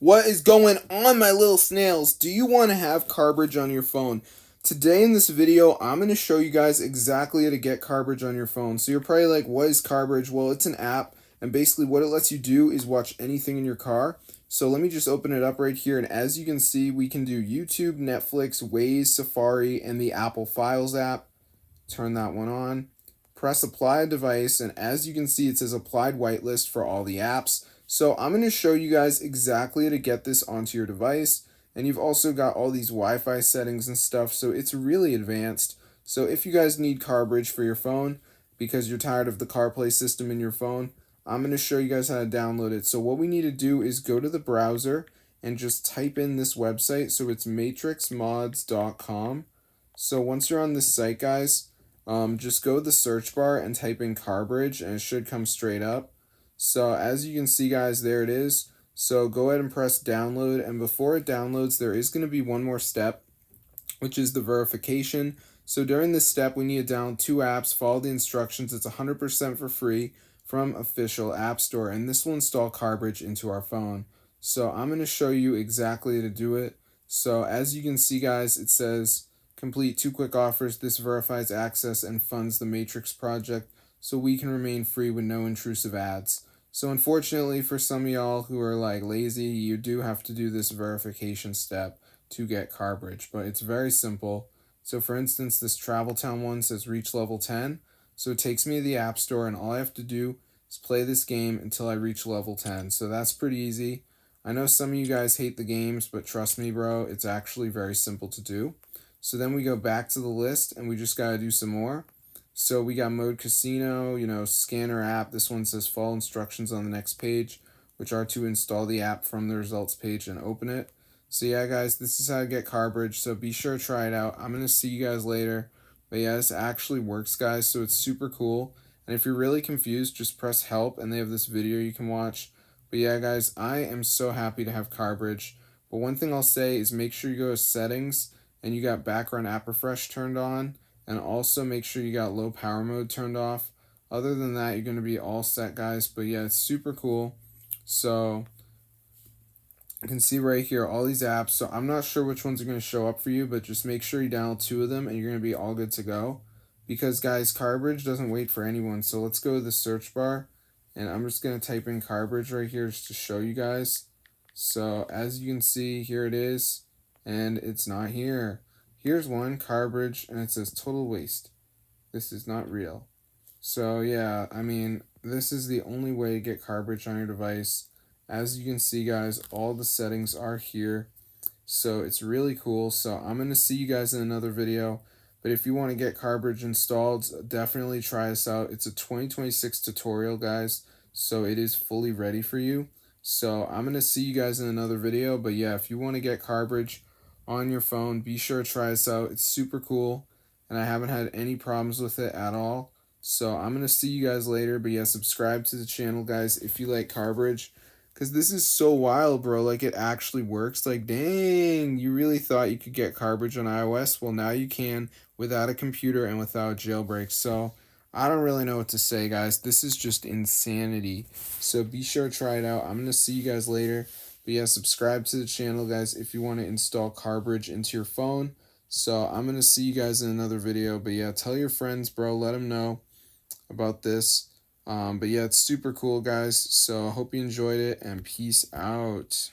What is going on, my little snails? Do you want to have Carbridge on your phone? Today in this video, I'm going to show you guys exactly how to get Carbridge on your phone. So you're probably like, what is Carbridge? Well, it's an app, and basically what it lets you do is watch anything in your car. So let me just open it up right here, and as you can see, we can do YouTube, Netflix, Waze, Safari, and the Apple Files app. Turn that one on. Press apply a device, and as you can see, it says applied whitelist for all the apps. So I'm going to show you guys exactly how to get this onto your device, and you've also got all these Wi-Fi settings and stuff, so it's really advanced. So if you guys need Carbridge for your phone because you're tired of the CarPlay system in your phone, I'm going to show you guys how to download it. So what we need to do is go to the browser and just type in this website. So it's matrixmods.com. So once you're on this site, guys, just go to the search bar and type in Carbridge, and it should come straight up. So as you can see, guys, there it is. So go ahead and press download, and before it downloads, there is going to be one more step, which is the verification. So during this step, we need to download 2 apps, follow the instructions. It's 100% for free from official app store, and this will install Carbridge into our phone. So I'm going to show you exactly how to do it. So as you can see, guys, it says complete 2 quick offers. This verifies access and funds the Matrix project so we can remain free with no intrusive ads. So unfortunately for some of y'all who are like lazy, you do have to do this verification step to get Carbridge, but it's very simple. So for instance, this Travel Town one says reach level 10. So it takes me to the App Store, and all I have to do is play this game until I reach level 10. So that's pretty easy. I know some of you guys hate the games, but trust me, bro, it's actually very simple to do. So then we go back to the list, and we just got to do some more. So we got Mode Casino, scanner app. This one says follow instructions on the next page, which are to install the app from the results page and open it. So yeah, guys, this is how to get Carbridge, so be sure to try it out. I'm going to see you guys later. But yeah, this actually works, guys, so it's super cool. And if you're really confused, just press help, and they have this video you can watch. But yeah, guys, I am so happy to have Carbridge. But one thing I'll say is make sure you go to settings, and you got background app refresh turned on, and also make sure you got low power mode turned off. Other than that, you're going to be all set, guys. But yeah, it's super cool. So you can see right here all these apps. So I'm not sure which ones are going to show up for you, but just make sure you download 2 of them and you're going to be all good to go. Because guys, Carbridge doesn't wait for anyone. So let's go to the search bar, and I'm just going to type in Carbridge right here just to show you guys. So as you can see, here it is, and it's not here. Here's one, Carbridge, and it says total waste. This is not real. So yeah, I mean, this is the only way to get Carbridge on your device. As you can see, guys, all the settings are here. So it's really cool. So I'm going to see you guys in another video. But if you want to get Carbridge installed, definitely try this out. It's a 2026 tutorial, guys. So it is fully ready for you. So I'm going to see you guys in another video. But yeah, if you want to get Carbridge on your phone, be sure to try this out. It's super cool, and I haven't had any problems with it at all. So I'm going to see you guys later. But yeah, subscribe to the channel, guys, if you like Carbridge. Because this is so wild, bro. Like, it actually works. Like, dang, you really thought you could get Carbridge on iOS? Well, now you can without a computer and without a jailbreak. So I don't really know what to say, guys. This is just insanity. So be sure to try it out. I'm going to see you guys later. But yeah, subscribe to the channel, guys, if you want to install Carbridge into your phone. So I'm going to see you guys in another video. But yeah, tell your friends, bro. Let them know about this. But yeah, it's super cool, guys. So I hope you enjoyed it, and peace out.